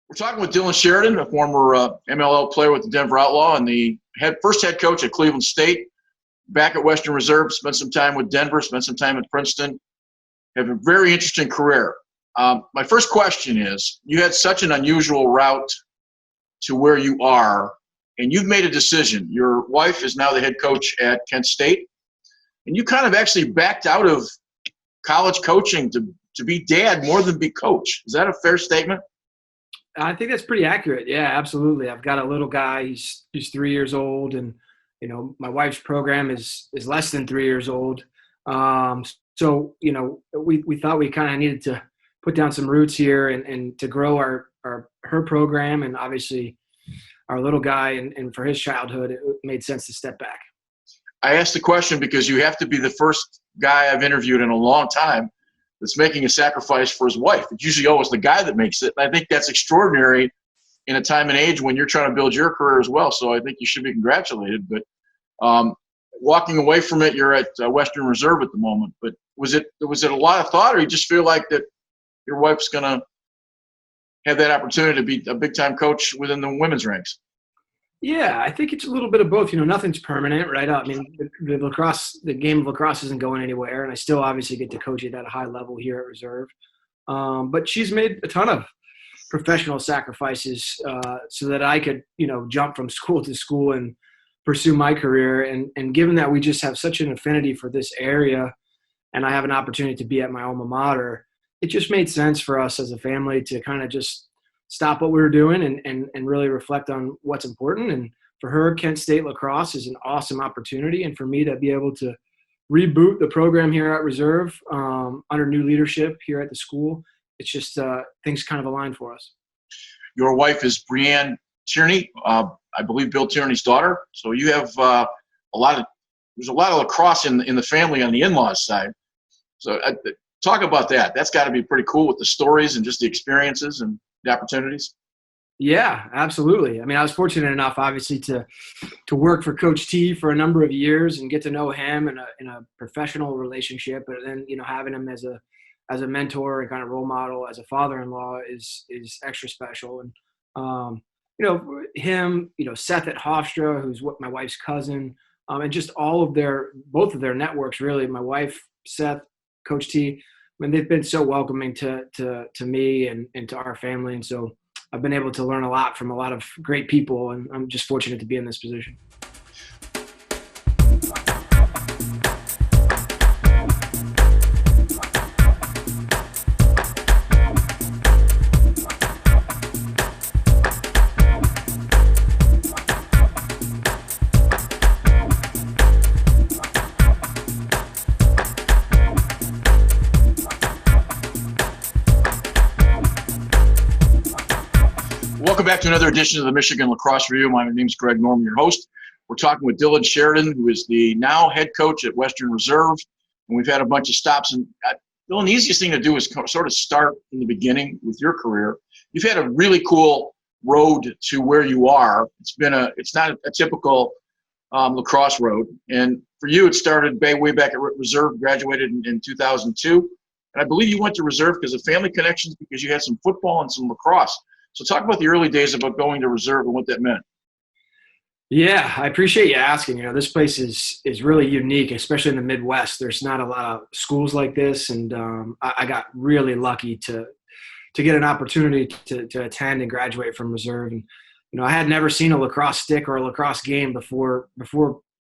We're talking with Dylan Sheridan, a former MLL player with the Denver Outlaw and the first head coach at Cleveland State, back at Western Reserve, spent some time with Denver, spent some time at Princeton, have a very interesting career. My first question is, you had such an unusual route to where you are, and you've made a decision. Your wife is now the head coach at Kent State, and you kind of actually backed out of college coaching to be dad more than be coach. Is that a fair statement? I think that's pretty accurate. Yeah, absolutely. I've got a little guy. He's 3 years old, and my wife's program is less than 3 years old. So we thought we kind of needed to put down some roots here and to grow her program, and obviously our little guy, and for his childhood, it made sense to step back. I asked the question because you have to be the first guy I've interviewed in a long time that's making a sacrifice for his wife. It's usually always the guy that makes it. And I think that's extraordinary in a time and age when you're trying to build your career as well. So I think you should be congratulated. But walking away from it, you're at Western Reserve at the moment. But was it a lot of thought, or you just feel like that your wife's going to have that opportunity to be a big-time coach within the women's ranks? Yeah, I think it's a little bit of both. Nothing's permanent, right? I mean, the game of lacrosse isn't going anywhere, and I still obviously get to coach it at a high level here at Reserve. But she's made a ton of professional sacrifices so that I could, jump from school to school and pursue my career. And given that we just have such an affinity for this area, and I have an opportunity to be at my alma mater, it just made sense for us as a family to kind of just stop what we were doing and really reflect on what's important. And for her, Kent State lacrosse is an awesome opportunity. And for me to be able to reboot the program here at Reserve under new leadership here at the school, it's just things kind of aligned for us. Your wife is Brianne Tierney, I believe Bill Tierney's daughter. So you have there's a lot of lacrosse in the family on the in-laws side. So talk about that. That's got to be pretty cool with the stories and just the experiences and the opportunities. Yeah, absolutely. I mean, I was fortunate enough, obviously, to work for Coach T for a number of years and get to know him in a professional relationship. But then, having him as a mentor and kind of role model as a father-in-law is extra special. And him, Seth at Hofstra, who's my wife's cousin, and just both of their networks, really. My wife, Seth, Coach T, I mean, they've been so welcoming to me and to our family. And so I've been able to learn a lot from a lot of great people, and I'm just fortunate to be in this position. Welcome back to another edition of the Michigan Lacrosse Review. My name is Greg Norman, your host. We're talking with Dylan Sheridan, who is the now head coach at Western Reserve, and we've had a bunch of stops. And Dylan, the easiest thing to do is sort of start in the beginning with your career. You've had a really cool road to where you are. It's not a typical lacrosse road, and for you, it started way back at Reserve. Graduated in 2002, and I believe you went to Reserve because of family connections, because you had some football and some lacrosse. So talk about the early days about going to Reserve and what that meant. Yeah, I appreciate you asking. This place is really unique, especially in the Midwest. There's not a lot of schools like this, and I got really lucky to get an opportunity to attend and graduate from Reserve. And I had never seen a lacrosse stick or a lacrosse game before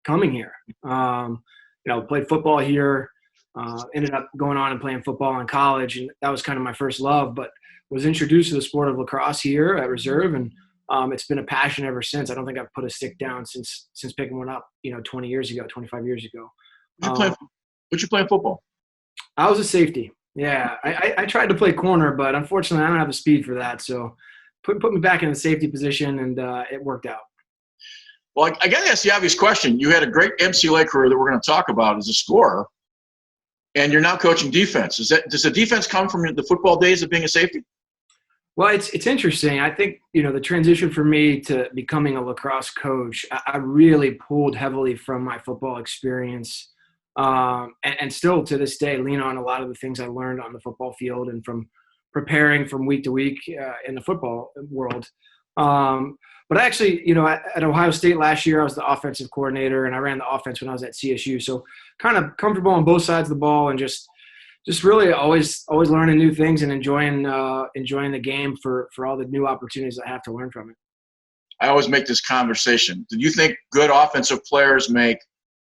coming here. Played football here, ended up going on and playing football in college, and that was kind of my first love. But was introduced to the sport of lacrosse here at Reserve, and it's been a passion ever since. I don't think I've put a stick down since picking one up, 20 years ago, 25 years ago. What'd you play in football? I was a safety. Yeah, I tried to play corner, but unfortunately I don't have the speed for that. So put me back in the safety position, and it worked out. Well, I got to ask the obvious question. You had a great MCLA career that we're going to talk about as a scorer, and you're now coaching defense. Does the defense come from the football days of being a safety? Well, it's interesting. I think, the transition for me to becoming a lacrosse coach, I really pulled heavily from my football experience, and still to this day lean on a lot of the things I learned on the football field and from preparing from week to week in the football world. But actually, at Ohio State last year, I was the offensive coordinator, and I ran the offense when I was at CSU. So kind of comfortable on both sides of the ball, and just really always learning new things and enjoying the game for all the new opportunities I have to learn from it. I always make this conversation. Do you think good offensive players make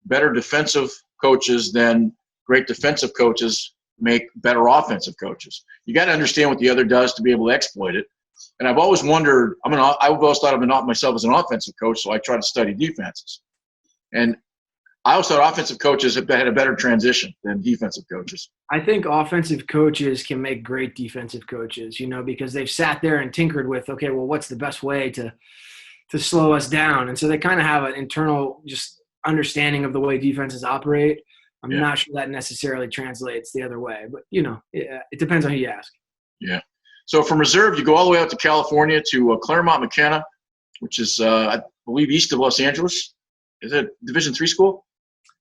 better defensive coaches than great defensive coaches make better offensive coaches? You got to understand what the other does to be able to exploit it. And I've always wondered, I've always thought of myself as an offensive coach, so I try to study defenses. And I always thought offensive coaches had a better transition than defensive coaches. I think offensive coaches can make great defensive coaches, because they've sat there and tinkered with, okay, well, what's the best way to slow us down? And so they kind of have an internal just understanding of the way defenses operate. I'm not sure that necessarily translates the other way, but it depends on who you ask. Yeah. So from Reserve, you go all the way out to California to Claremont McKenna, which is, I believe, east of Los Angeles. Is it Division III school?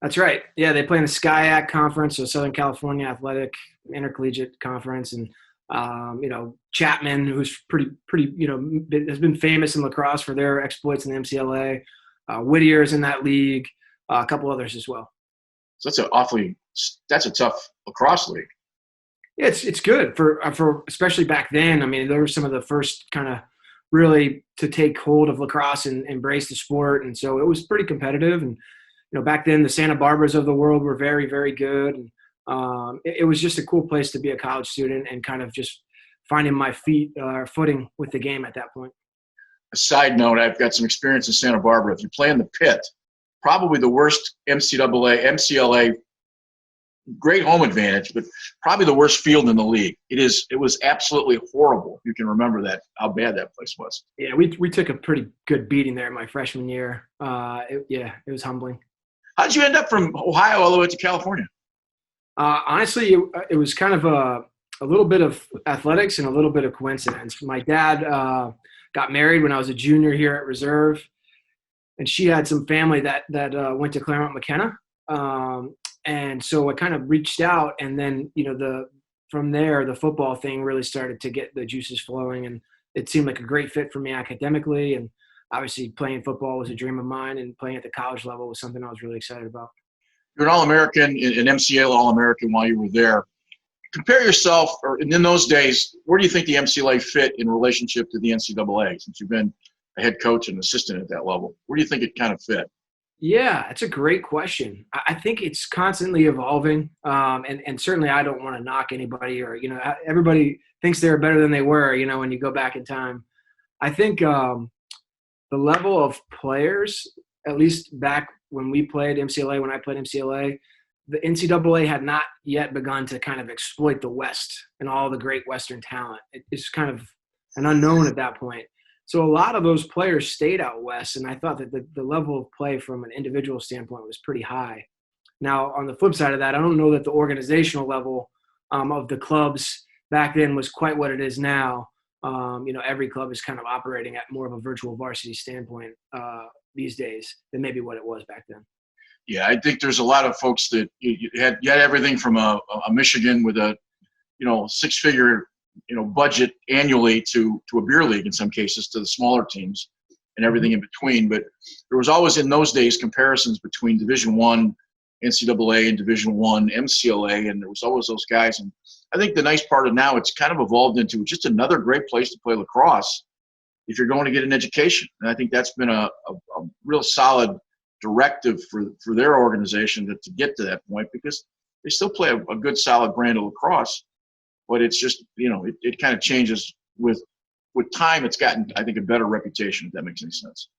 That's right. Yeah, they play in the SCIAC conference, so Southern California Athletic Intercollegiate Conference, and Chapman, who's pretty, has been famous in lacrosse for their exploits in the MCLA. Whittier's in that league, a couple others as well. So that's a tough lacrosse league. Yeah, it's good for especially back then. I mean, they were some of the first kind of really to take hold of lacrosse and embrace the sport, and so it was pretty competitive. And back then the Santa Barbaras of the world were very, very good. And it was just a cool place to be a college student and kind of just finding my footing with the game at that point. A side note, I've got some experience in Santa Barbara. If you play in the pit, probably the worst MCLA, great home advantage, but probably the worst field in the league. It was absolutely horrible. You can remember that, how bad that place was. Yeah, we took a pretty good beating there my freshman year. It was humbling. How did you end up from Ohio all the way to California? Honestly, it was kind of a little bit of athletics and a little bit of coincidence. My dad got married when I was a junior here at Reserve, and she had some family that went to Claremont McKenna. And so I kind of reached out, and then, from there, the football thing really started to get the juices flowing, and it seemed like a great fit for me academically. And obviously playing football was a dream of mine, and playing at the college level was something I was really excited about. You're an All-American, an MCL All-American while you were there. Compare yourself, or in those days, where do you think the MCLA fit in relationship to the NCAA, since you've been a head coach and assistant at that level? Where do you think it kind of fit? Yeah, it's a great question. I think it's constantly evolving, and certainly I don't want to knock anybody, or everybody thinks they're better than they were. When you go back in time, I think the level of players, at least back when we played MCLA, when I played MCLA, the NCAA had not yet begun to kind of exploit the West and all the great Western talent. It's kind of an unknown at that point. So a lot of those players stayed out west, and I thought that the level of play from an individual standpoint was pretty high. Now, on the flip side of that, I don't know that the organizational level of the clubs back then was quite what it is now. Every club is kind of operating at more of a virtual varsity standpoint these days than maybe what it was back then. Yeah, I think there's a lot of folks that you had everything from a Michigan with a six-figure budget annually to a beer league in some cases, to the smaller teams and everything in between. But there was always in those days comparisons between Division I NCAA and Division I MCLA, and there was always those guys. And I think the nice part of now, it's kind of evolved into just another great place to play lacrosse if you're going to get an education. And I think that's been a real solid directive for their organization to get to that point, because they still play a good solid brand of lacrosse. But it's just, it kind of changes with time. It's gotten, I think, a better reputation, if that makes any sense.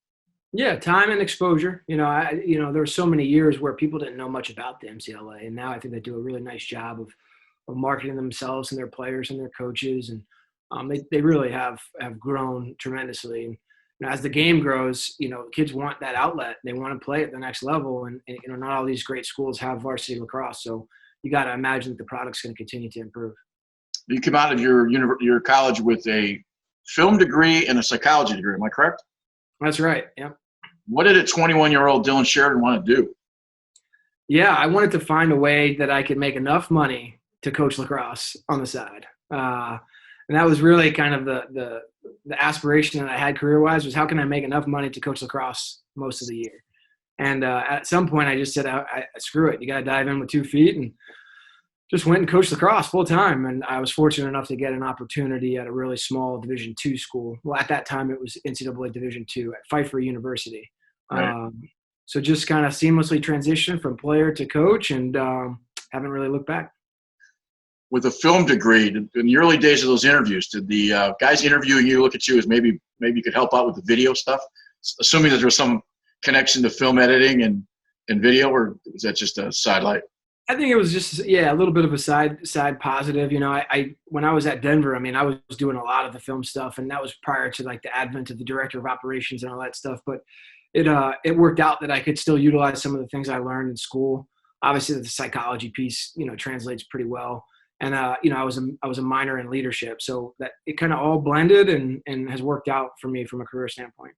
Yeah, time and exposure. There were so many years where people didn't know much about the MCLA, and now I think they do a really nice job of marketing themselves and their players and their coaches, and they really have grown tremendously. And as the game grows, kids want that outlet. They want to play at the next level, and not all these great schools have varsity lacrosse, so you got to imagine that the product's going to continue to improve. You come out of your college with a film degree and a psychology degree. Am I correct? That's right. Yeah. What did a 21-year-old Dylan Sheridan want to do? Yeah, I wanted to find a way that I could make enough money to coach lacrosse on the side. And that was really kind of the aspiration that I had career-wise, was how can I make enough money to coach lacrosse most of the year? And at some point I just said, screw it. You got to dive in with 2 feet, and just went and coached lacrosse full time. And I was fortunate enough to get an opportunity at a really small Division II school. Well, at that time it was NCAA Division II at Pfeiffer University. Right. So just kind of seamlessly transitioned from player to coach, and haven't really looked back. With a film degree, in the early days of those interviews, did the guys interviewing you look at you as maybe you could help out with the video stuff, assuming that there was some connection to film editing and video, or was that just a sidelight? I think it was just, a little bit of a side positive. I when I was at Denver, I was doing a lot of the film stuff, and that was prior to like the advent of the director of operations and all that stuff. But it worked out that I could still utilize some of the things I learned in school. Obviously, the psychology piece, translates pretty well. And I was a minor in leadership, so that it kind of all blended and has worked out for me from a career standpoint.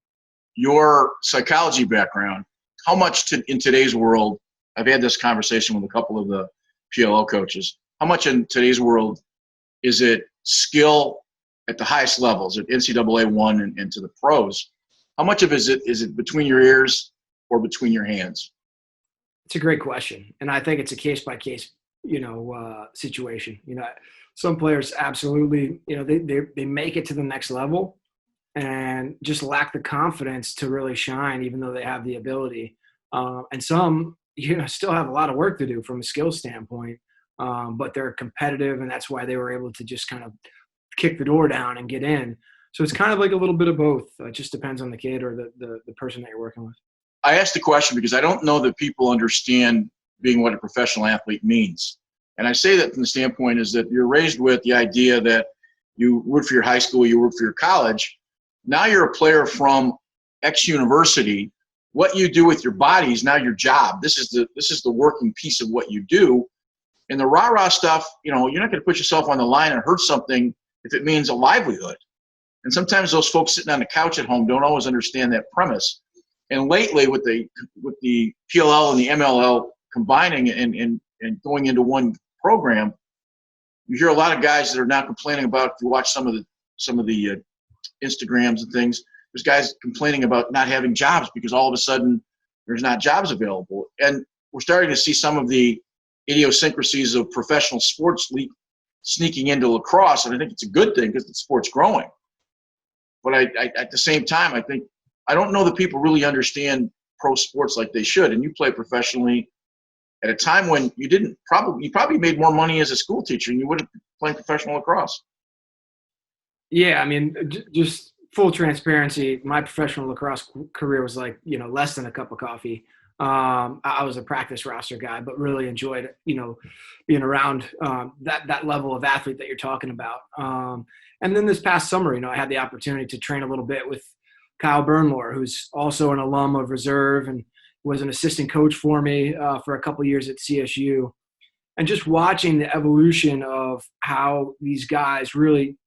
Your psychology background, how much in today's world? I've had this conversation with a couple of the PLL coaches. How much in today's world is it skill at the highest levels, at NCAA 1 and to the pros? How much of it is it between your ears or between your hands? It's a great question, and I think it's a case by case, situation. Some players absolutely, they make it to the next level and just lack the confidence to really shine, even though they have the ability. And some, still have a lot of work to do from a skill standpoint, but they're competitive, and that's why they were able to just kind of kick the door down and get in. So it's kind of like a little bit of both. It just depends on the kid or the person that you're working with. I asked the question because I don't know that people understand being what a professional athlete means. And I say that from the standpoint is that you're raised with the idea that you root for your high school, you root for your college. Now you're a player from X university. What you do with your body is now your job. This is the working piece of what you do. And the rah-rah stuff, you're not going to put yourself on the line and hurt something if it means a livelihood. And sometimes those folks sitting on the couch at home don't always understand that premise. And lately, with the PLL and the MLL combining and going into one program, you hear a lot of guys that are now complaining about. If you watch some of the Instagrams and things, there's guys complaining about not having jobs because all of a sudden there's not jobs available. And we're starting to see some of the idiosyncrasies of professional sports sneaking into lacrosse, and I think it's a good thing because the sport's growing. But at the same time, I don't know that people really understand pro sports like they should. And you play professionally at a time when you probably made more money as a school teacher than you would have playing professional lacrosse. Yeah, just full transparency, my professional lacrosse career was like, less than a cup of coffee. I was a practice roster guy, but really enjoyed, being around that level of athlete that you're talking about. And then this past summer, I had the opportunity to train a little bit with Kyle Burnmore, who's also an alum of Reserve and was an assistant coach for me for a couple of years at CSU. And just watching the evolution of how these guys really,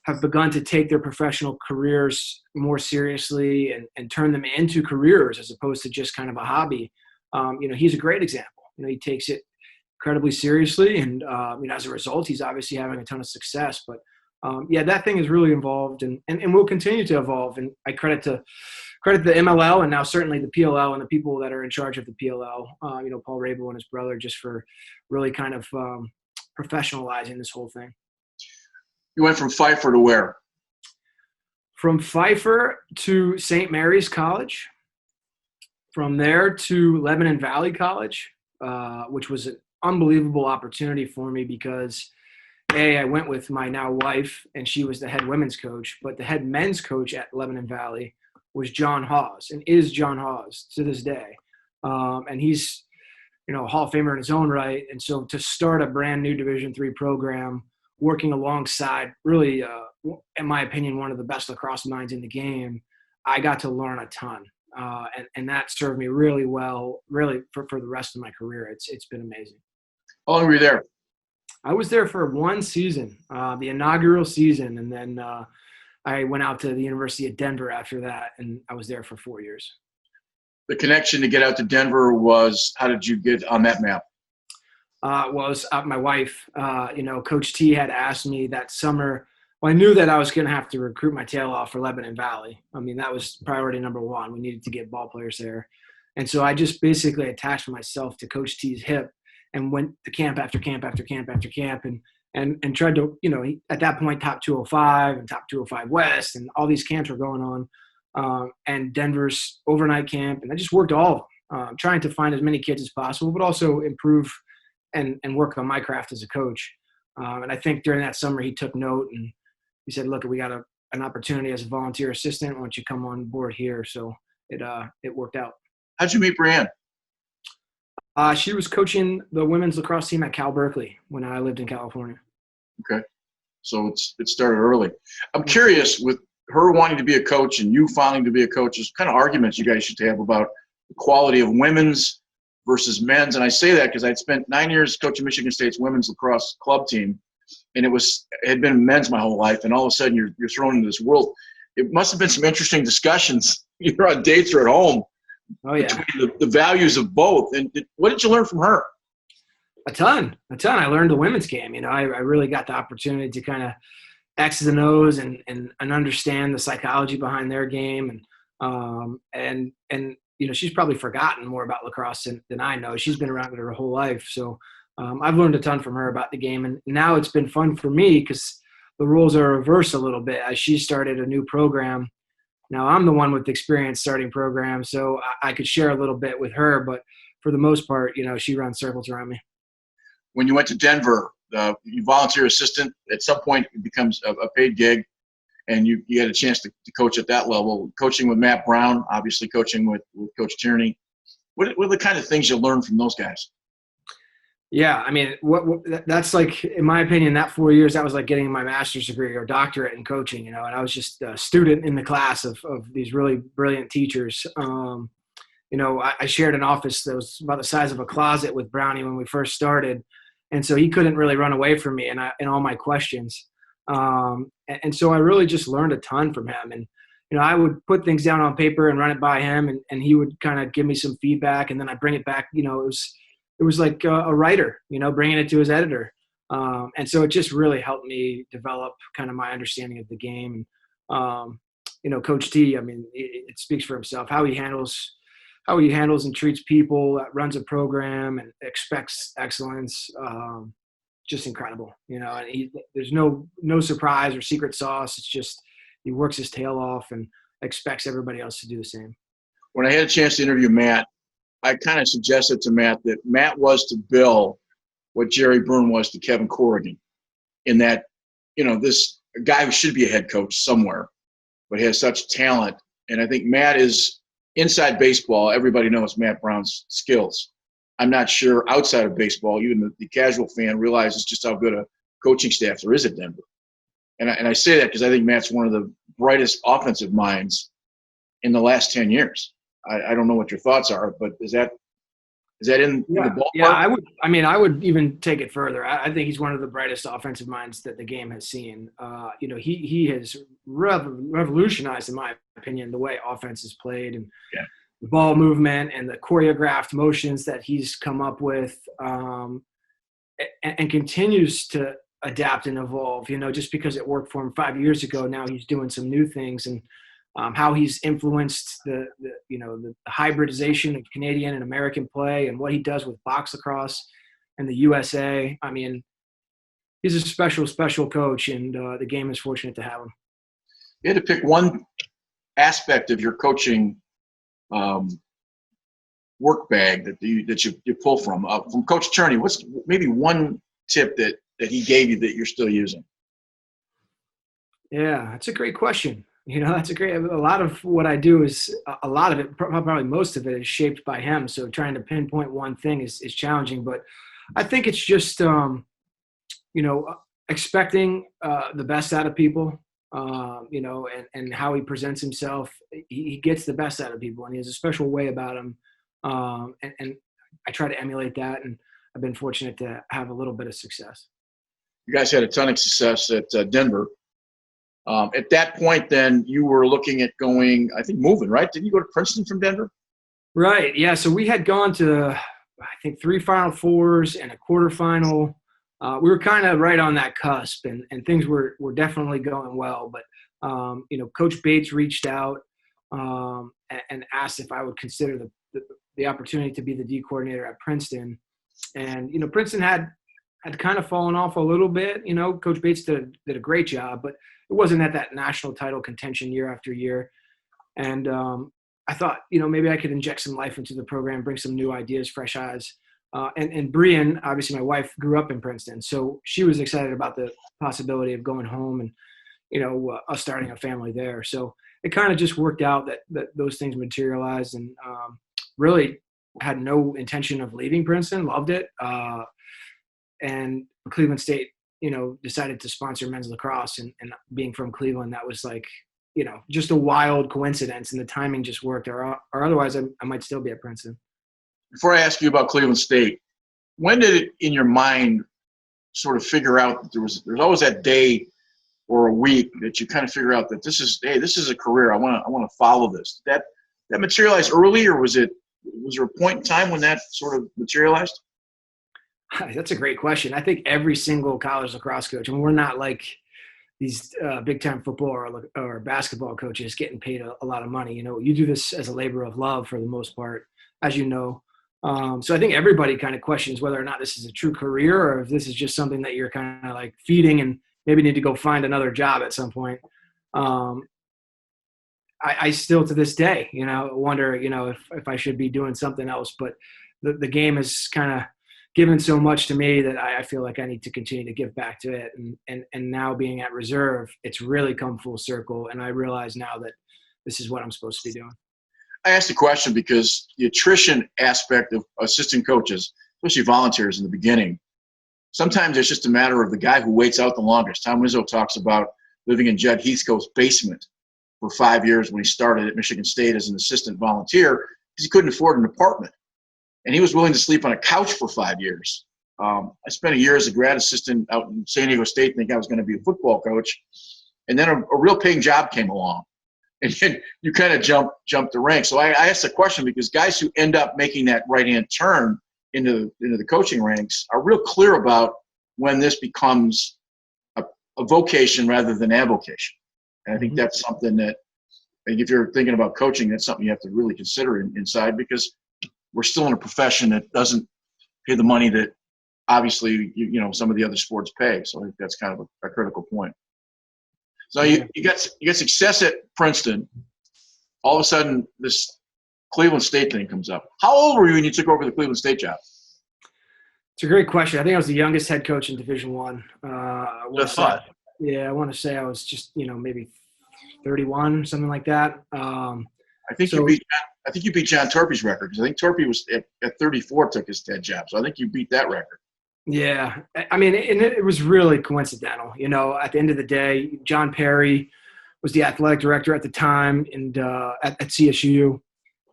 have begun to take their professional careers more seriously and turn them into careers as opposed to just kind of a hobby. He's a great example. He takes it incredibly seriously, and as a result, he's obviously having a ton of success. But that thing is really involved and will continue to evolve. And I credit the MLL and now certainly the PLL and the people that are in charge of the PLL, Paul Rabel and his brother, just for really kind of professionalizing this whole thing. You went from Pfeiffer to where? From Pfeiffer to St. Mary's College. From there to Lebanon Valley College, which was an unbelievable opportunity for me because, I went with my now wife, and she was the head women's coach, but the head men's coach at Lebanon Valley was John Hawes, and is John Hawes to this day. And he's, a Hall of Famer in his own right. And so to start a brand new Division III program, working alongside really, in my opinion, one of the best lacrosse minds in the game, I got to learn a ton. And that served me really well, really for the rest of my career. It's been amazing. How long were you there? I was there for one season, the inaugural season. And then I went out to the University of Denver after that, and I was there for 4 years. The connection to get out to Denver was, how did you get on that map? Was my wife. Coach T had asked me that summer. Well, I knew that I was going to have to recruit my tail off for Lebanon Valley. I mean, that was priority number one. We needed to get ball players there. And so I just basically attached myself to Coach T's hip and went to camp after camp after camp after camp and tried to, at that point, top 205 and top 205 West, and all these camps were going on, and Denver's overnight camp. And I just worked all of them, trying to find as many kids as possible, but also improve and work on my craft as a coach. And I think during that summer, he took note and he said, look, we got an opportunity as a volunteer assistant. Why don't you come on board here? So it worked out. How'd you meet Brianne? She was coaching the women's lacrosse team at Cal Berkeley when I lived in California. Okay. So it started early. I'm curious, with her wanting to be a coach and you wanting to be a coach, there's kind of arguments you guys should have about the quality of women's versus men's. And I say that because I'd spent 9 years coaching Michigan State's women's lacrosse club team, and it had been men's my whole life, and all of a sudden you're thrown into this world. It must have been some interesting discussions, either on dates or at home, between the values of both. And what did you learn from her? A ton. I learned the women's game. I really got the opportunity to kind of X's and O's and understand the psychology behind their game. And she's probably forgotten more about lacrosse than I know. She's been around it her whole life. So I've learned a ton from her about the game. And now it's been fun for me because the roles are reversed a little bit. As she started a new program, now I'm the one with experience starting programs, so I could share a little bit with her. But for the most part, she runs circles around me. When you went to Denver, you volunteer assistant. At some point, it becomes a paid gig, and you had a chance to coach at that level. Coaching with Matt Brown, obviously coaching with Coach Tierney. What are the kind of things you learned from those guys? Yeah, I mean, that's like, in my opinion, that 4 years, that was like getting my master's degree or doctorate in coaching, and I was just a student in the class of these really brilliant teachers. I shared an office that was about the size of a closet with Brownie when we first started, and so he couldn't really run away from me and all my questions. And so I really just learned a ton from him. And, I would put things down on paper and run it by him, and he would kind of give me some feedback, and then I'd bring it back. It was like a writer, bringing it to his editor. And so it just really helped me develop kind of my understanding of the game. Coach T, I mean, it speaks for himself, how he handles and treats people, runs a program and expects excellence. Just incredible, and there's no surprise or secret sauce. It's just, he works his tail off and expects everybody else to do the same. When I had a chance to interview Matt, I kind of suggested to Matt that Matt was to Bill what Jerry Byrne was to Kevin Corrigan, in that, this guy who should be a head coach somewhere, but has such talent. And I think Matt is, inside baseball, everybody knows Matt Brown's skills. I'm not sure outside of baseball, even the casual fan realizes just how good a coaching staff there is at Denver. And I say that because I think Matt's one of the brightest offensive minds in the last 10 years. I don't know what your thoughts are, but is that in the ballpark? Yeah, I would even take it further. I think he's one of the brightest offensive minds that the game has seen. He has revolutionized, in my opinion, the way offense is played, and the ball movement and the choreographed motions that he's come up with, and continues to adapt and evolve. Just because it worked for him 5 years ago, now he's doing some new things, and how he's influenced the hybridization of Canadian and American play, and what he does with box lacrosse and the USA. I mean, he's a special, special coach, and the game is fortunate to have him. You had to pick one aspect of your coaching work bag that you pull from Coach Tierney. What's maybe one tip that he gave you that you're still using? Yeah, that's a great question. A lot of what I do is, a lot of it, probably most of it, is shaped by him. So trying to pinpoint one thing is challenging, but I think it's just, expecting the best out of people, and how he presents himself. He gets the best out of people, and he has a special way about him. And I try to emulate that, and I've been fortunate to have a little bit of success. You guys had a ton of success at Denver. At that point, then, you were looking at moving, right? Didn't you go to Princeton from Denver? Right. Yeah. So we had gone to I think 3 Final Fours and a quarterfinal. We were kind of right on that cusp, and things were definitely going well. But Coach Bates reached out and asked if I would consider the opportunity to be the D coordinator at Princeton. And Princeton had kind of fallen off a little bit. Coach Bates did a great job, but it wasn't at that national title contention year after year. And I thought, maybe I could inject some life into the program, bring some new ideas, fresh eyes. And Brian, obviously my wife, grew up in Princeton, so she was excited about the possibility of going home and, us starting a family there. So it kind of just worked out that those things materialized, and really had no intention of leaving Princeton, loved it. And Cleveland State, decided to sponsor men's lacrosse, and being from Cleveland, that was like, just a wild coincidence, and the timing just worked, or otherwise I might still be at Princeton. Before I ask you about Cleveland State, when did it in your mind sort of figure out that there's always that day or a week that you kind of figure out that this is a career, I want to follow this? That materialized early, or was there a point in time when that sort of materialized? That's a great question. I think every single college lacrosse coach, we're not like these big-time football or basketball coaches getting paid a lot of money. You do this as a labor of love for the most part, as you know. So I think everybody kind of questions whether or not this is a true career, or if this is just something that you're kind of like feeding and maybe need to go find another job at some point. I still to this day, wonder, if I should be doing something else, but the game has kind of given so much to me that I feel like I need to continue to give back to it. And now being at reserve, it's really come full circle. And I realize now that this is what I'm supposed to be doing. I asked the question because the attrition aspect of assistant coaches, especially volunteers in the beginning, sometimes it's just a matter of the guy who waits out the longest. Tom Izzo talks about living in Judd Heathcote's basement for 5 years when he started at Michigan State as an assistant volunteer because he couldn't afford an apartment. And he was willing to sleep on a couch for 5 years. I spent a year as a grad assistant out in San Diego State, thinking I was going to be a football coach. And then a real paying job came along. And then you kind of jump the ranks. So I asked the question because guys who end up making that right-hand turn into the coaching ranks are real clear about when this becomes a vocation rather than avocation. And I think that's something that, if you're thinking about coaching, that's something you have to really consider inside, because we're still in a profession that doesn't pay the money that obviously some of the other sports pay. So I think that's kind of a critical point. So you got success at Princeton. All of a sudden, this Cleveland State thing comes up. How old were you when you took over the Cleveland State job? It's a great question. I think I was the youngest head coach in Division I. I want to say I was just maybe 31, something like that. I think you beat John Torpy's record, because I think Torpy was at 34 took his head job. So I think you beat that record. Yeah. I mean, it was really coincidental. At the end of the day, John Perry was the athletic director at the time and at CSU,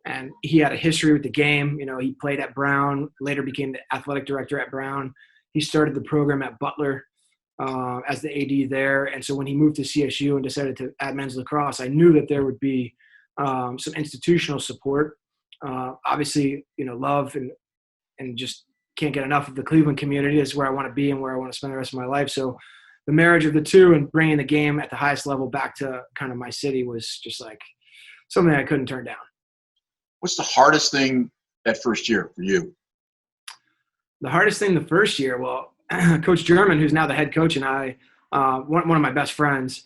and he had a history with the game. He played at Brown, later became the athletic director at Brown. He started the program at Butler as the AD there. And so when he moved to CSU and decided to add men's lacrosse, I knew that there would be some institutional support. Obviously, love and just can't get enough of the Cleveland community. Is where I want to be and where I want to spend the rest of my life. So the marriage of the two and bringing the game at the highest level back to kind of my city was just like something I couldn't turn down. What's the hardest thing that first year for you? The hardest thing the first year, well, Coach German, who's now the head coach, and I, one of my best friends,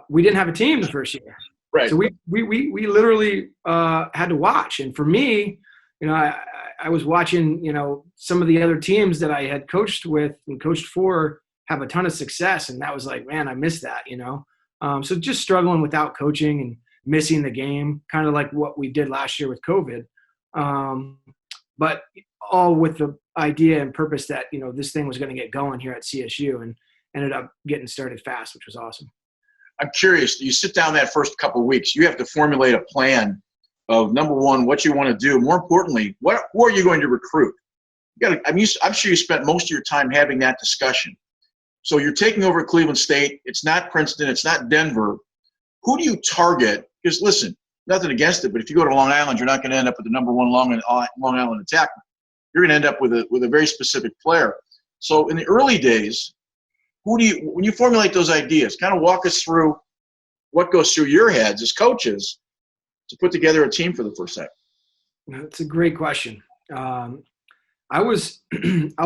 we didn't have a team the first year. Right. So we literally had to watch. And for me, I was watching, some of the other teams that I had coached with and coached for have a ton of success. And that was like, man, I missed that, So just struggling without coaching and missing the game, kind of like what we did last year with COVID. But all with the idea and purpose that, this thing was going to get going here at CSU, and ended up getting started fast, which was awesome. I'm curious, you sit down that first couple of weeks, you have to formulate a plan of, number one, what you want to do. More importantly, who are you going to recruit? I'm sure you spent most of your time having that discussion. So you're taking over Cleveland State. It's not Princeton. It's not Denver. Who do you target? Because listen, nothing against it, but if you go to Long Island, you're not going to end up with the number one Long Island attack. you're going to end up with a very specific player. So in the early days, when you formulate those ideas, kind of walk us through what goes through your heads as coaches to put together a team for the first time. That's a great question. I'll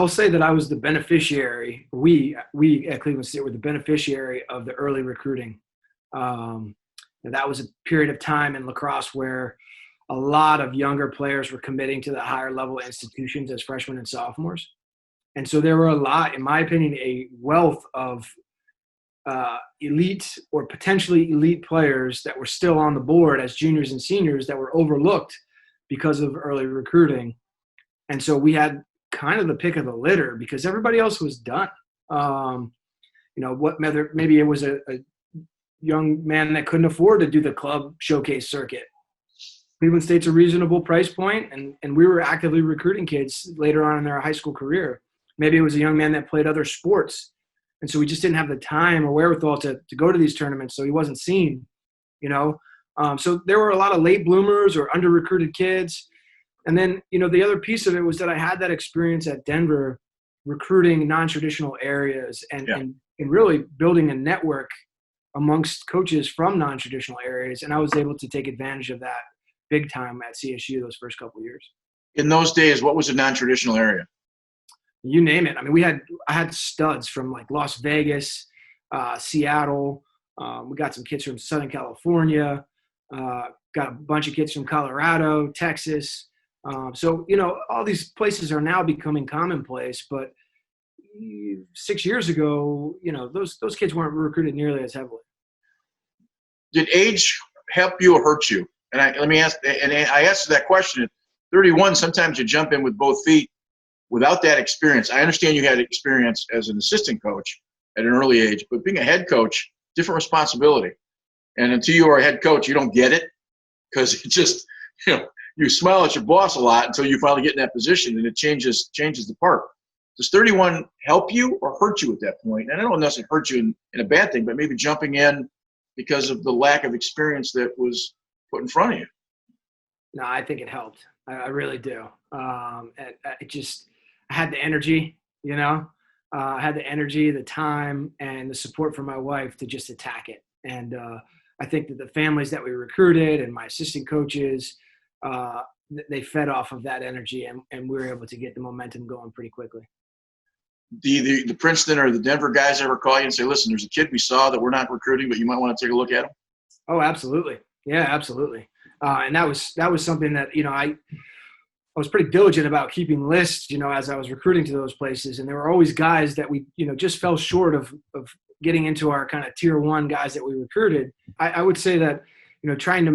say that I was the beneficiary. We at Cleveland State were the beneficiary of the early recruiting. And that was a period of time in lacrosse where a lot of younger players were committing to the higher level institutions as freshmen and sophomores. And so there were a lot, in my opinion, a wealth of elite or potentially elite players that were still on the board as juniors and seniors that were overlooked because of early recruiting. And so we had kind of the pick of the litter because everybody else was done. Maybe it was a young man that couldn't afford to do the club showcase circuit. Cleveland State's a reasonable price point, and we were actively recruiting kids later on in their high school career. Maybe it was a young man that played other sports, and so we just didn't have the time or wherewithal to go to these tournaments, so he wasn't seen, So there were a lot of late bloomers or under-recruited kids. And then, the other piece of it was that I had that experience at Denver recruiting non-traditional areas and really building a network amongst coaches from non-traditional areas, and I was able to take advantage of that big time at CSU those first couple of years. In those days, what was a non-traditional area? You name it. I mean, I had studs from like Las Vegas, Seattle. We got some kids from Southern California. Got a bunch of kids from Colorado, Texas. So all these places are now becoming commonplace. But 6 years ago, those kids weren't recruited nearly as heavily. Did age help you or hurt you? And I asked that question at 31. Sometimes you jump in with both feet without that experience. I understand you had experience as an assistant coach at an early age, but being a head coach, different responsibility. And until you are a head coach, you don't get it because it just, you smile at your boss a lot until you finally get in that position, and it changes the part. Does 31 help you or hurt you at that point? And I don't necessarily hurt you in a bad thing, but maybe jumping in because of the lack of experience that was put in front of you. No, I think it helped. I really do. I had the energy, I had the energy, the time, and the support from my wife to just attack it. And I think that the families that we recruited and my assistant coaches, they fed off of that energy, and we were able to get the momentum going pretty quickly. The Princeton or the Denver guys ever call you and say, listen, there's a kid we saw that we're not recruiting, but you might want to take a look at him? Oh, absolutely. Yeah, absolutely. And that was something that, I was pretty diligent about keeping lists, as I was recruiting to those places. And there were always guys that we, just fell short of getting into our kind of tier one guys that we recruited. I would say that, trying to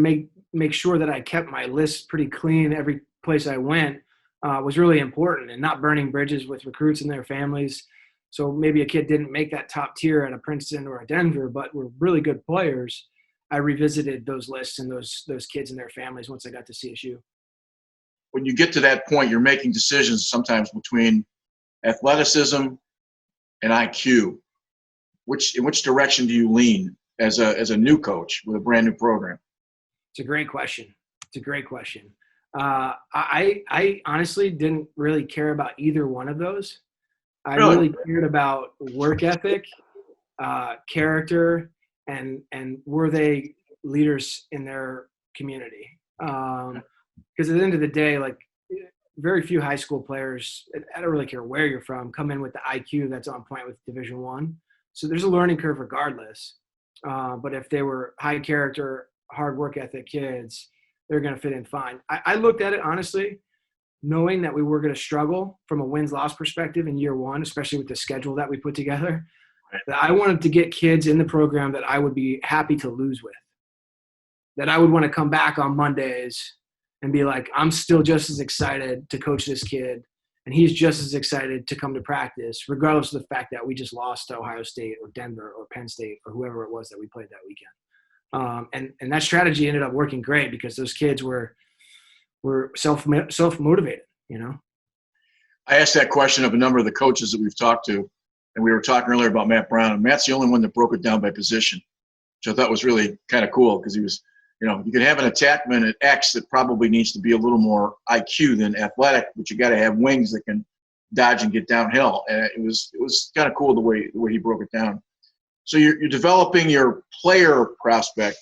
make sure that I kept my list pretty clean every place I went was really important, and not burning bridges with recruits and their families. So maybe a kid didn't make that top tier at a Princeton or a Denver, but were really good players. I revisited those lists and those kids and their families once I got to CSU. When you get to that point, you're making decisions sometimes between athleticism and IQ. In which direction do you lean as a new coach with a brand new program? It's a great question. I honestly didn't really care about either one of those. I really cared about work ethic, character, and were they leaders in their community? Because at the end of the day, like, very few high school players, I don't really care where you're from, come in with the IQ that's on point with Division I. So there's a learning curve regardless. But if they were high character, hard work ethic kids, they're going to fit in fine. I looked at it honestly, knowing that we were going to struggle from a wins-loss perspective in year one, especially with the schedule that we put together. That I wanted to get kids in the program that I would be happy to lose with, that I would want to come back on Mondays and be like, I'm still just as excited to coach this kid, and he's just as excited to come to practice, regardless of the fact that we just lost to Ohio State or Denver or Penn State or whoever it was that we played that weekend. And that strategy ended up working great because those kids were self-motivated, I asked that question of a number of the coaches that we've talked to, and we were talking earlier about Matt Brown, and Matt's the only one that broke it down by position, which I thought was really kind of cool because he was You could have an attackman at X that probably needs to be a little more IQ than athletic, but you got to have wings that can dodge and get downhill. And it was kind of cool the way he broke it down. So you're developing your player prospect.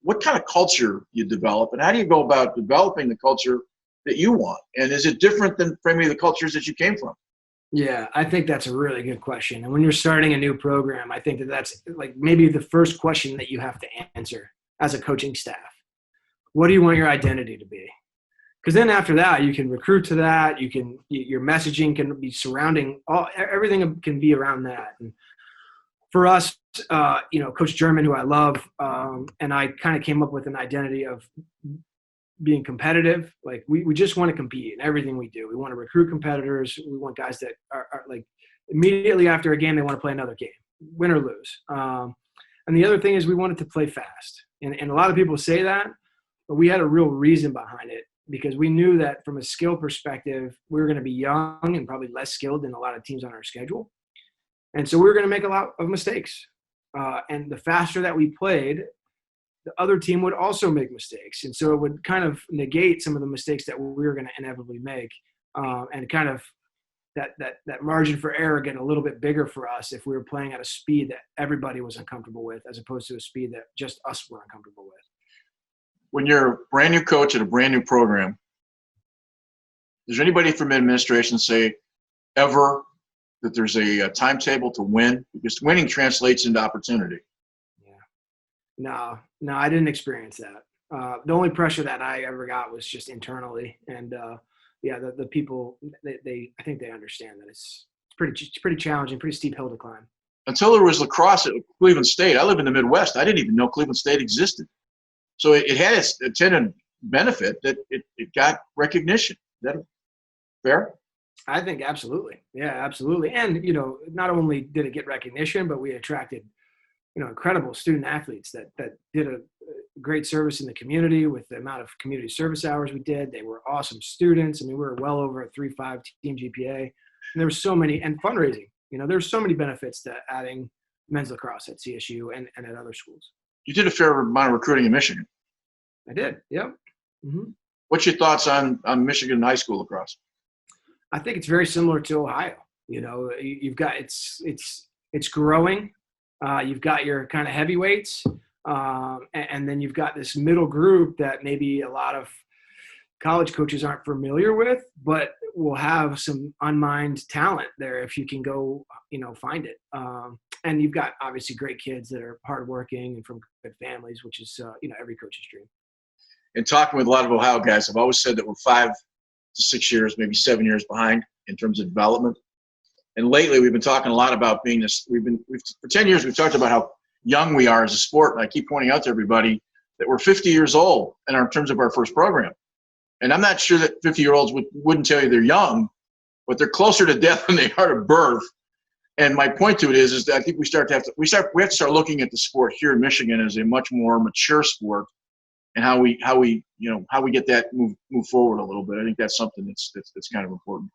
What kind of culture you develop, and how do you go about developing the culture that you want? And is it different than maybe the cultures that you came from? Yeah, I think that's a really good question. And when you're starting a new program, I think that's like maybe the first question that you have to answer as a coaching staff. What do you want your identity to be? Because then after that, you can recruit to that. Your messaging can be surrounding everything can be around that. And for us, Coach German, who I love, and I kind of came up with an identity of being competitive. Like we just want to compete in everything we do. We want to recruit competitors. We want guys that are like immediately after a game, they want to play another game, win or lose. And the other thing is we wanted to play fast. And a lot of people say that, but we had a real reason behind it because we knew that from a skill perspective, we were going to be young and probably less skilled than a lot of teams on our schedule. And so we were going to make a lot of mistakes. And the faster that we played, the other team would also make mistakes. And so it would kind of negate some of the mistakes that we were going to inevitably make. And kind of that margin for error get a little bit bigger for us if we were playing at a speed that everybody was uncomfortable with, as opposed to a speed that just us were uncomfortable with. When you're a brand new coach at a brand new program, does anybody from administration say ever that there's a timetable to win? Because winning translates into opportunity. No, I didn't experience that. The only pressure that I ever got was just internally, and the people I think they understand that it's pretty challenging, pretty steep hill to climb. Until there was lacrosse at Cleveland State, I live in the Midwest. I didn't even know Cleveland State existed. So it had its attendant benefit that it got recognition. Is that fair? I think absolutely, yeah, absolutely. And not only did it get recognition, but we attracted incredible student athletes that did a great service in the community with the amount of community service hours we did. They were awesome students. I mean, we were well over a 3.5 team GPA. And there were so many, and fundraising, there's so many benefits to adding men's lacrosse at CSU and at other schools. You did a fair amount of recruiting in Michigan. I did, yep. Mm-hmm. What's your thoughts on Michigan high school lacrosse? I think it's very similar to Ohio. You've got, it's growing. You've got your kind of heavyweights, and then you've got this middle group that maybe a lot of college coaches aren't familiar with, but will have some unmined talent there if you can go, find it. And you've got obviously great kids that are hardworking and from good families, which is, every coach's dream. And talking with a lot of Ohio guys, I've always said that we're 5 to 6 years, maybe 7 years behind in terms of development. And lately, we've been talking a lot about being this. For 10 years, we've talked about how young we are as a sport. And I keep pointing out to everybody that we're 50 years old in terms of our first program. And I'm not sure that 50-year-olds wouldn't tell you they're young, but they're closer to death than they are to birth. And my point to it is that I think we have to start looking at the sport here in Michigan as a much more mature sport, and how we get that move forward a little bit. I think that's something that's kind of important.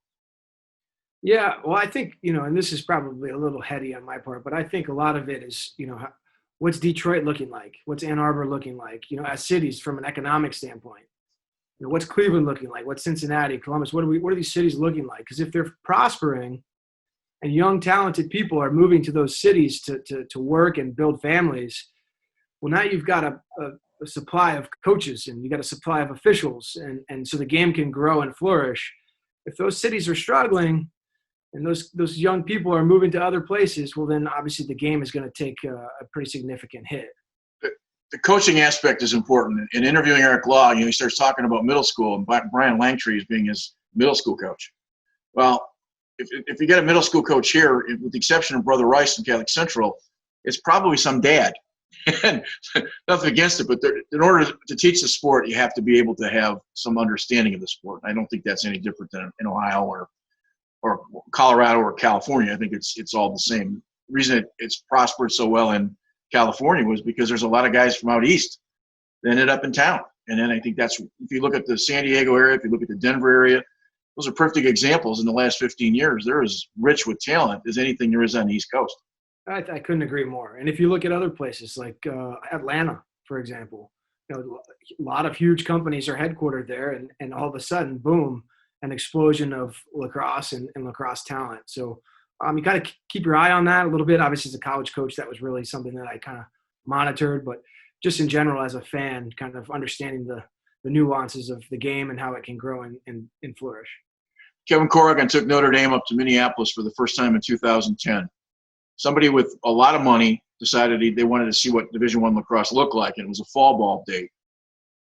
Yeah, well, I think, and this is probably a little heady on my part, but I think a lot of it is, what's Detroit looking like? What's Ann Arbor looking like? As cities from an economic standpoint, what's Cleveland looking like? What's Cincinnati, Columbus? What are these cities looking like? Because if they're prospering and young, talented people are moving to those cities to work and build families, well, now you've got a supply of coaches and you got a supply of officials, and so the game can grow and flourish. If those cities are struggling, and those young people are moving to other places, well, then obviously the game is going to take a pretty significant hit. The coaching aspect is important. In interviewing Eric Law, he starts talking about middle school and Brian Langtree as being his middle school coach. Well, if you get a middle school coach here, with the exception of Brother Rice and Catholic Central, it's probably some dad. And nothing against it, but in order to teach the sport, you have to be able to have some understanding of the sport. I don't think that's any different than in Ohio or Colorado or California. I think it's all the same. The reason it's prospered so well in California was because there's a lot of guys from out east that ended up in town. And then I think if you look at the San Diego area, if you look at the Denver area, those are perfect examples in the last 15 years. They're as rich with talent as anything there is on the East Coast. I couldn't agree more. And if you look at other places like Atlanta, for example, a lot of huge companies are headquartered there, and all of a sudden, boom, an explosion of lacrosse and lacrosse talent. So you got to keep your eye on that a little bit. Obviously, as a college coach, that was really something that I kind of monitored, but just in general as a fan, kind of understanding the nuances of the game and how it can grow and flourish. Kevin Corrigan took Notre Dame up to Minneapolis for the first time in 2010. Somebody with a lot of money decided they wanted to see what Division I lacrosse looked like, and it was a fall ball date.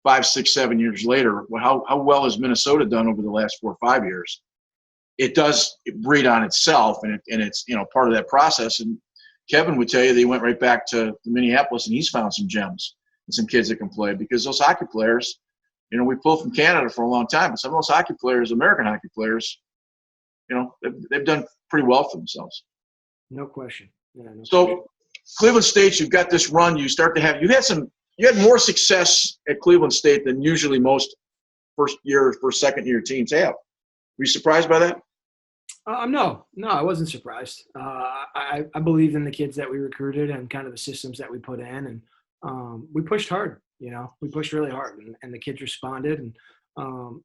5, 6, 7 years later, how well has Minnesota done over the last 4 or 5 years? It does breed on itself, and it's part of that process. And Kevin would tell you they went right back to Minneapolis, and he's found some gems and some kids that can play, because those hockey players, we pulled from Canada for a long time, but some of those hockey players, American hockey players, they've done pretty well for themselves. No question. Yeah, no so question. Cleveland State, you've got this run. You had more success at Cleveland State than usually most second year teams have. Were you surprised by that? No, I wasn't surprised. I believed in the kids that we recruited and kind of the systems that we put in, and we pushed hard. We pushed really hard, and the kids responded. And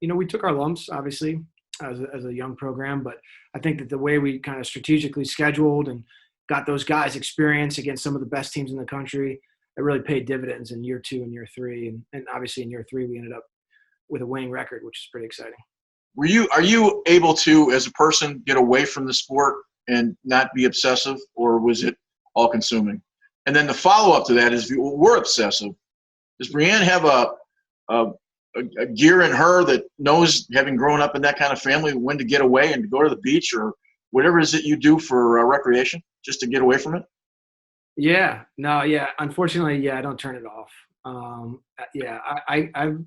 we took our lumps, obviously, as a young program, but I think that the way we kind of strategically scheduled and got those guys experience against some of the best teams in the country, it really paid dividends in year 2 and year 3, and obviously in year 3 we ended up with a winning record, which is pretty exciting. Are you able to, as a person, get away from the sport and not be obsessive, or was it all consuming? And then the follow up to that is, if you were obsessive, does Brianne have a gear in her that knows, having grown up in that kind of family, when to get away and to go to the beach or whatever it is that you do for recreation, just to get away from it? Yeah. Unfortunately, I don't turn it off.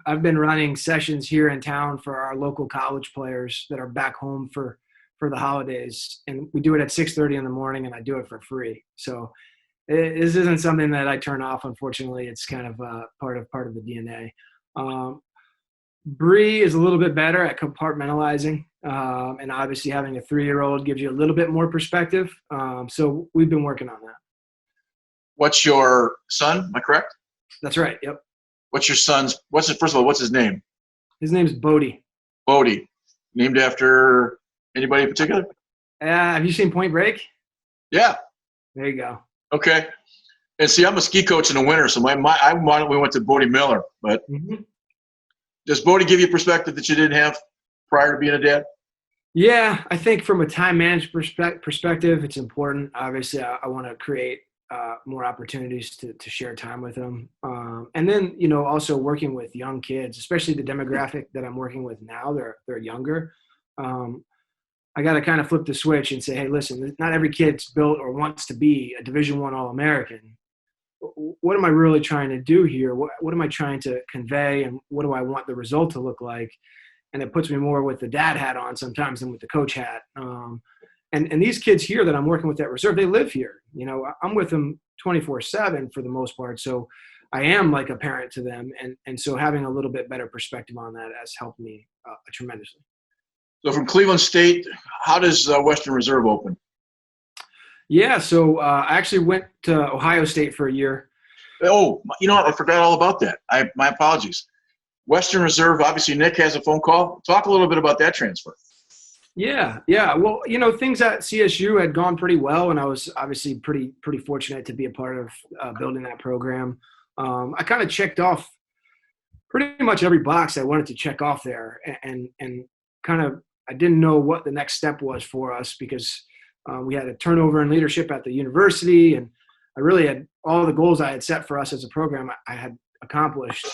I've been running sessions here in town for our local college players that are back home for the holidays, and we do it at 6:30 in the morning, and I do it for free. So this isn't something that I turn off. Unfortunately, it's kind of part of the DNA. Bree is a little bit better at compartmentalizing, and obviously having a 3-year-old gives you a little bit more perspective. So we've been working on that. What's your son? Am I correct? That's right. Yep. What's your son's? First of all, what's his name? His name's Bodie. Bodie. Named after anybody in particular? Have you seen Point Break? Yeah. There you go. Okay. And see, I'm a ski coach in the winter, so we went to Bodie Miller. But does Bodie give you perspective that you didn't have prior to being a dad? Yeah, I think from a time management perspective, it's important. Obviously, I want to create more opportunities to share time with them. And then, also working with young kids, especially the demographic that I'm working with now, they're younger. I got to kind of flip the switch and say, hey, listen, not every kid's built or wants to be a Division I All-American. What am I really trying to do here? What am I trying to convey, and what do I want the result to look like? And it puts me more with the dad hat on sometimes than with the coach hat. And these kids here that I'm working with at Reserve, they live here. I'm with them 24/7 for the most part. So I am like a parent to them. And so having a little bit better perspective on that has helped me tremendously. So from Cleveland State, how does Western Reserve open? Yeah, so I actually went to Ohio State for a year. Oh, I forgot all about that. My apologies. Western Reserve, obviously Nick has a phone call. Talk a little bit about that transfer. Yeah. Well, things at CSU had gone pretty well, and I was obviously pretty fortunate to be a part of building that program. I kind of checked off pretty much every box I wanted to check off there, and kind of I didn't know what the next step was for us, because we had a turnover in leadership at the university, and I really had all the goals I had set for us as a program I had accomplished.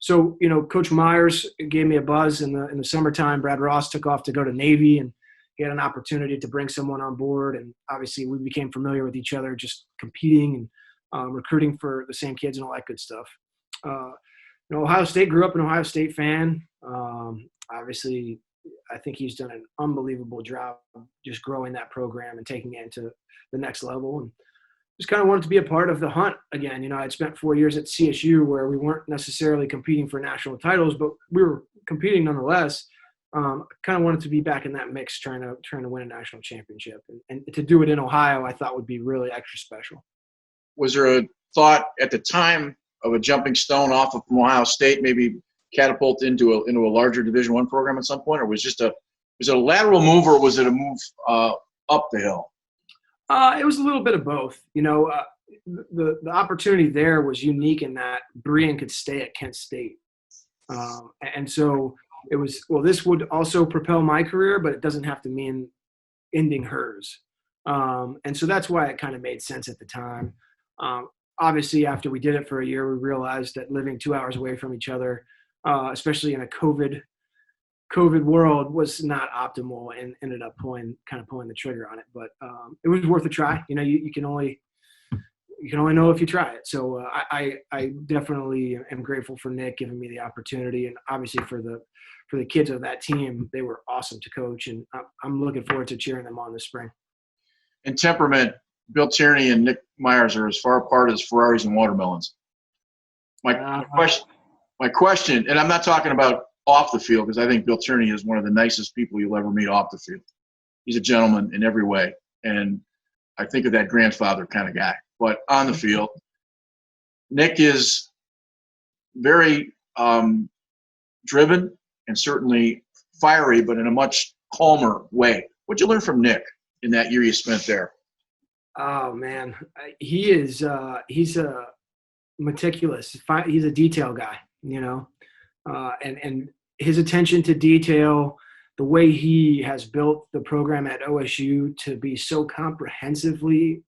So, Coach Myers gave me a buzz in the summertime. Brad Ross took off to go to Navy, and he had an opportunity to bring someone on board. And obviously we became familiar with each other, just competing and recruiting for the same kids and all that good stuff. Ohio State, grew up an Ohio State fan. Obviously, I think he's done an unbelievable job just growing that program and taking it to the next level. And just kind of wanted to be a part of the hunt again. I'd spent 4 years at CSU where we weren't necessarily competing for national titles, but we were competing nonetheless. Kind of wanted to be back in that mix, trying to win a national championship, and to do it in Ohio, I thought would be really extra special. Was there a thought at the time of a jumping stone off of from Ohio State, maybe catapult into a larger Division I program at some point, or was it a lateral move, or was it a move up the hill? It was a little bit of both. The opportunity there was unique in that Brian could stay at Kent State, and so it was. Well, this would also propel my career, but it doesn't have to mean ending hers. And so that's why it kind of made sense at the time. Obviously, after we did it for a year, we realized that living 2 hours away from each other, especially in a COVID world, was not optimal, and ended up pulling the trigger on it. But it was worth a try. You can only know if you try it. So I definitely am grateful for Nick giving me the opportunity, and obviously for the kids of that team. They were awesome to coach, and I'm looking forward to cheering them on this spring. In temperament, Bill Tierney and Nick Myers are as far apart as Ferraris and watermelons. My question, and I'm not talking about off the field, because I think Bill Tierney is one of the nicest people you'll ever meet off the field. He's a gentleman in every way, and I think of that grandfather kind of guy. But on the field, Nick is very driven and certainly fiery, but in a much calmer way. What'd you learn from Nick in that year you spent there? Oh man, he's a meticulous. He's a detail guy, and his attention to detail, the way he has built the program at OSU to be so comprehensively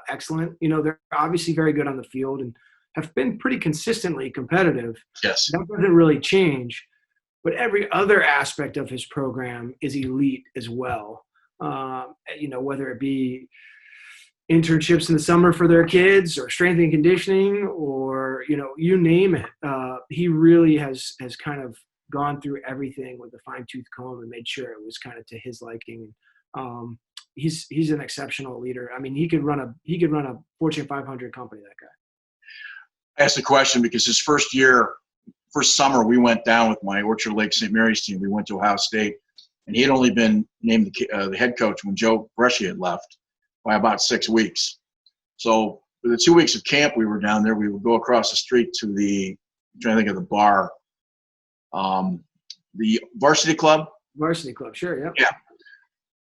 excellent. They're obviously very good on the field and have been pretty consistently competitive. Yes, that doesn't really change. But every other aspect of his program is elite as well. Whether it be internships in the summer for their kids, or strength and conditioning, or you name it. He really has kind of gone through everything with a fine-tooth comb and made sure it was kind of to his liking. He's an exceptional leader. I mean, he could run a Fortune 500 company. That guy. I asked the question because his first summer, we went down with my Orchard Lake St. Mary's team. We went to Ohio State, and he had only been named the head coach when Joe Bresci had left by about 6 weeks. So for the 2 weeks of camp we were down there, we would go across the street to I'm trying to think of the bar, the Varsity Club. Varsity Club, sure, yeah. Yeah.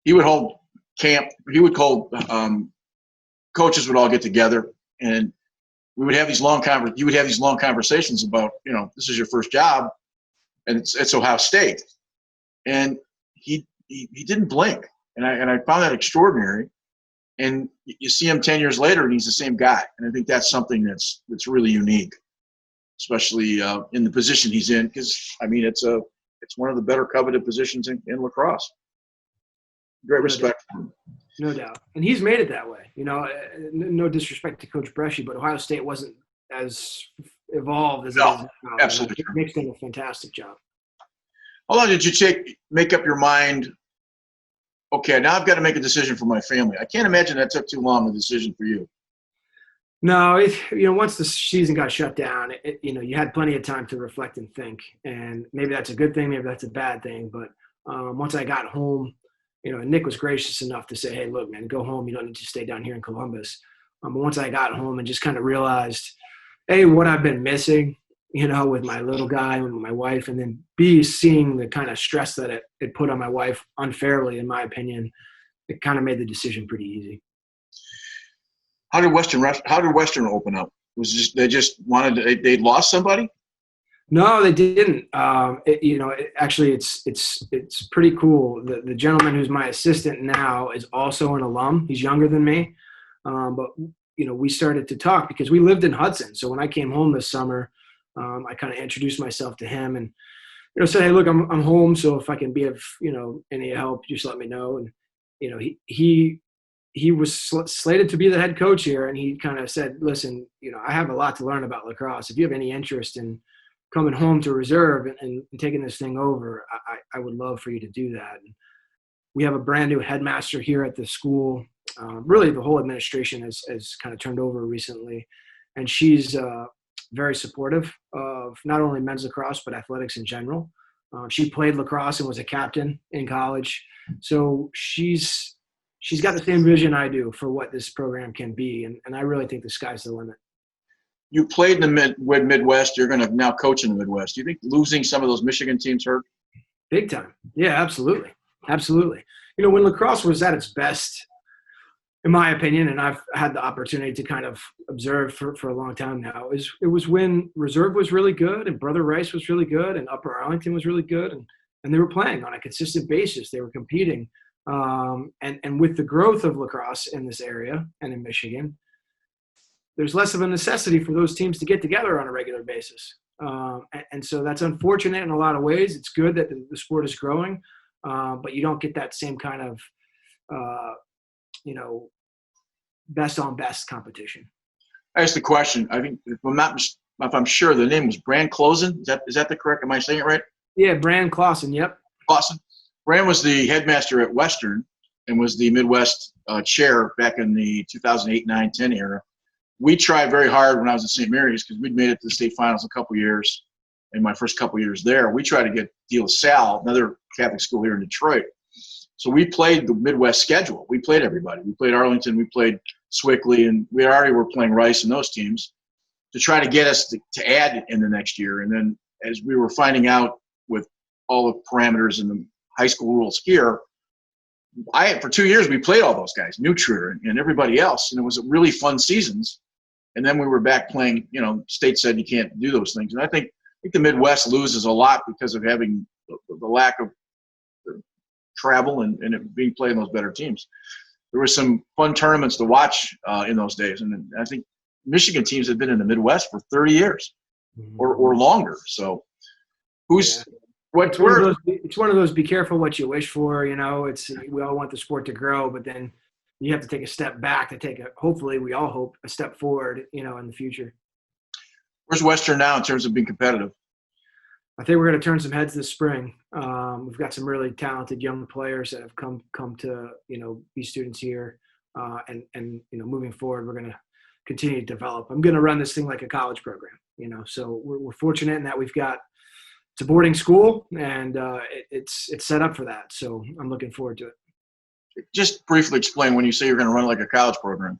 He would hold camp. He would hold coaches would all get together, and we would have these long conversations about, this is your first job, and it's Ohio State, and he didn't blink, and I found that extraordinary. And you see him 10 years later, and he's the same guy, and I think that's something that's really unique, especially in the position he's in, because it's one of the better coveted positions in lacrosse. Great respect for him. No doubt. And he's made it that way. No disrespect to Coach Bresci, but Ohio State wasn't as evolved as it is now. Absolutely. Nick's done a fantastic job. How long did you make up your mind, okay, now I've got to make a decision for my family? I can't imagine that took too long, a decision for you. No, once the season got shut down, you had plenty of time to reflect and think. And maybe that's a good thing, maybe that's a bad thing. But once I got home, Nick was gracious enough to say, hey, look, man, go home. You don't need to stay down here in Columbus. But once I got home and just kind of realized, A, what I've been missing, with my little guy and with my wife, and then B, seeing the kind of stress that it put on my wife unfairly, in my opinion, it kind of made the decision pretty easy. How did Western open up? Was just they just wanted they lost somebody? No, they didn't. Actually, it's pretty cool. The gentleman who's my assistant now is also an alum. He's younger than me, but we started to talk because we lived in Hudson. So when I came home this summer, I kind of introduced myself to him and said, hey, look, I'm home. So if I can be of any help, just let me know. And he was slated to be the head coach here, and he kind of said, listen, I have a lot to learn about lacrosse. If you have any interest in coming home to reserve and taking this thing over, I would love for you to do that. And we have a brand new headmaster here at the school. Really, the whole administration has kind of turned over recently, and she's very supportive of not only men's lacrosse but athletics in general. She played lacrosse and was a captain in college, so she's got the same vision I do for what this program can be, and I really think the sky's the limit. You played in the Midwest. You're going to now coach in the Midwest. Do you think losing some of those Michigan teams hurt? Big time. Yeah, absolutely. Absolutely. When lacrosse was at its best, in my opinion, and I've had the opportunity to kind of observe for a long time now, it was when Reserve was really good and Brother Rice was really good and Upper Arlington was really good, and they were playing on a consistent basis. They were competing. And with the growth of lacrosse in this area and in Michigan, there's less of a necessity for those teams to get together on a regular basis. And so that's unfortunate in a lot of ways. It's good that the sport is growing, but you don't get that same kind of best on best competition. I asked the question. I think if I'm sure the name was Brand Closen. Is that the correct? Am I saying it right? Yeah, Brand Clausen. Yep. Clausen. Brand was the headmaster at Western and was the Midwest chair back in the 2008, 9, 10 era. We tried very hard when I was at St. Mary's because we'd made it to the state finals a couple years. In my first couple years there, we tried to get De La Salle, another Catholic school here in Detroit. So we played the Midwest schedule. We played everybody. We played Arlington. We played Swickley, and we already were playing Rice and those teams to try to get us to add in the next year. And then as we were finding out with all the parameters and the high school rules here, for 2 years we played all those guys, Nutrier and everybody else, and it was really fun seasons. And then we were back playing. State said you can't do those things, and I think the Midwest loses a lot because of having the lack of travel and it being played in those better teams. There were some fun tournaments to watch in those days, and I think Michigan teams have been in the Midwest for 30 years or longer. So it's one of those be careful what you wish for. We all want the sport to grow, but then you have to take a step back to hopefully we all hope a step forward, in the future. Where's Western now in terms of being competitive? I think we're going to turn some heads this spring. We've got some really talented young players that have come to be students here, and moving forward, we're going to continue to develop. I'm going to run this thing like a college program, So we're fortunate in that it's a boarding school, and it's set up for that. So I'm looking forward to it. Just briefly explain when you say you're going to run it like a college program.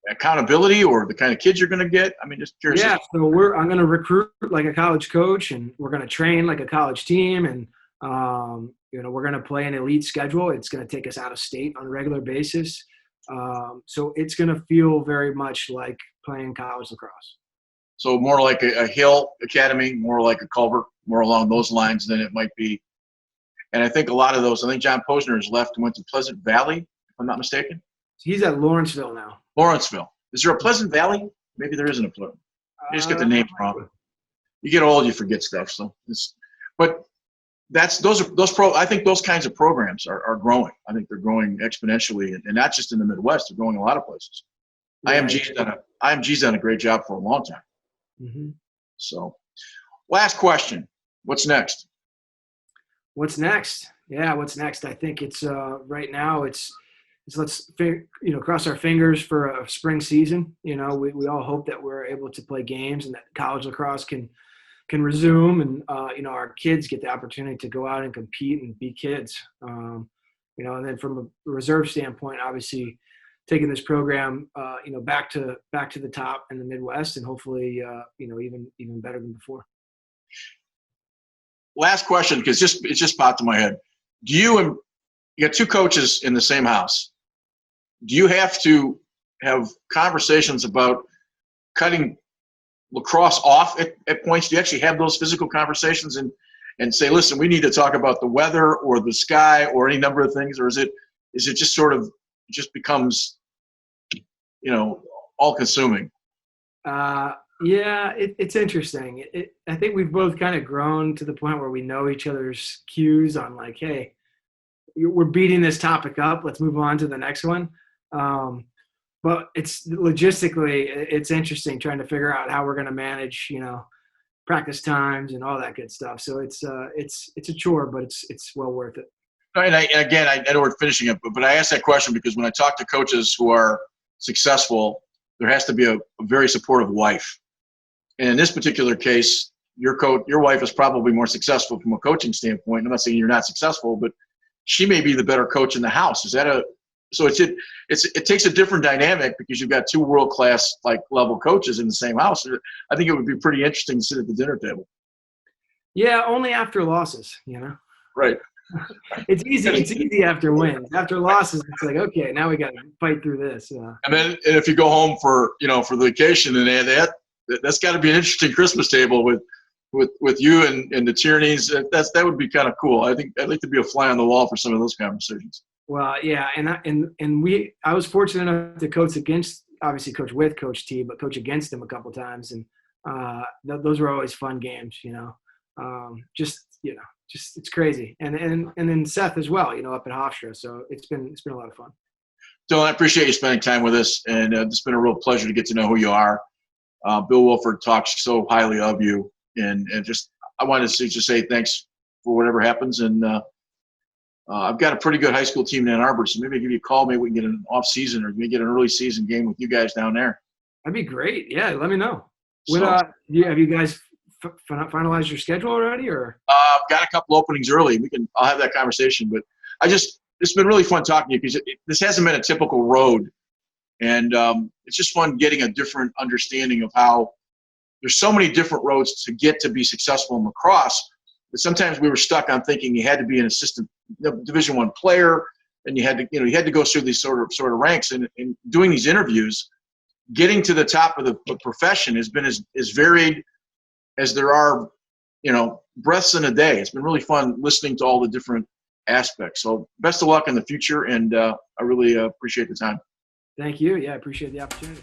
Accountability or the kind of kids you're going to get? I mean, just curious. Yeah, so I'm going to recruit like a college coach, and we're going to train like a college team, and we're going to play an elite schedule. It's going to take us out of state on a regular basis. So it's going to feel very much like playing college lacrosse. So more like a Hill Academy, more like a Culver, more along those lines than it might be. And I think a lot of those, I think John Posner has left and went to Pleasant Valley, if I'm not mistaken. He's at Lawrenceville now. Lawrenceville. Is there a Pleasant Valley? Maybe there isn't a Pleasant. You just get the names wrong. You get old, you forget stuff. So, but I think those kinds of programs are growing. I think they're growing exponentially, and not just in the Midwest. They're growing a lot of places. Yeah. IMG's done a great job for a long time. Mm-hmm. So, last question: what's next? What's next? Yeah, what's next? I think it's right now. It's let's cross our fingers for a spring season. We all hope that we're able to play games and that college lacrosse can resume, and our kids get the opportunity to go out and compete and be kids. And then from a reserve standpoint, obviously taking this program back to the top in the Midwest, and hopefully even better than before. Last question, because it just popped in my head. You got two coaches in the same house. Do you have to have conversations about cutting lacrosse off at points? Do you actually have those physical conversations and say, listen, we need to talk about the weather or the sky or any number of things? Or is it just sort of just becomes, all consuming? Yeah, it's interesting. I think we've both kind of grown to the point where we know each other's cues on like, hey, we're beating this topic up. Let's move on to the next one. But it's logistically, it's interesting trying to figure out how we're going to manage, practice times and all that good stuff. So it's a chore, but it's well worth it. And I know we're finishing it, but I asked that question because when I talk to coaches who are successful, there has to be a very supportive wife. And in this particular case, your wife is probably more successful from a coaching standpoint. I'm not saying you're not successful, but she may be the better coach in the house. Is that So it takes a different dynamic because you've got two world-class like level coaches in the same house. I think it would be pretty interesting to sit at the dinner table. Yeah, only after losses, you know. Right. It's easy after wins. After losses, it's like, okay, now we got to fight through this. Yeah. And then if you go home for the vacation, and that's got to be an interesting Christmas table with you and the Tierneys. That would be kind of cool. I think I'd like to be a fly on the wall for some of those conversations. Well, yeah, I was fortunate enough to coach with Coach T, but coach against him a couple times, and those were always fun games, you know. Just it's crazy, and then Seth as well, you know, up at Hofstra. So it's been a lot of fun. Dylan, I appreciate you spending time with us, and it's been a real pleasure to get to know who you are. Bill Wilford talks so highly of you, and just I wanted to just say thanks for whatever happens, and I've got a pretty good high school team in Ann Arbor, so maybe I'll give you a call. Maybe we can get an off season, or maybe get an early season game with you guys down there. That'd be great. Yeah, let me know. Have you guys finalized your schedule already, or? I've got a couple openings early. I'll have that conversation, but it's been really fun talking to you because this hasn't been a typical road, and it's just fun getting a different understanding of how there's so many different roads to get to be successful in lacrosse. But sometimes we were stuck on thinking you had to be an assistant Division I player, and you had to go through these sort of ranks. And doing these interviews, getting to the top of the profession has been as varied as there are, breaths in a day. It's been really fun listening to all the different aspects. So best of luck in the future, and I really appreciate the time. Thank you. Yeah, I appreciate the opportunity.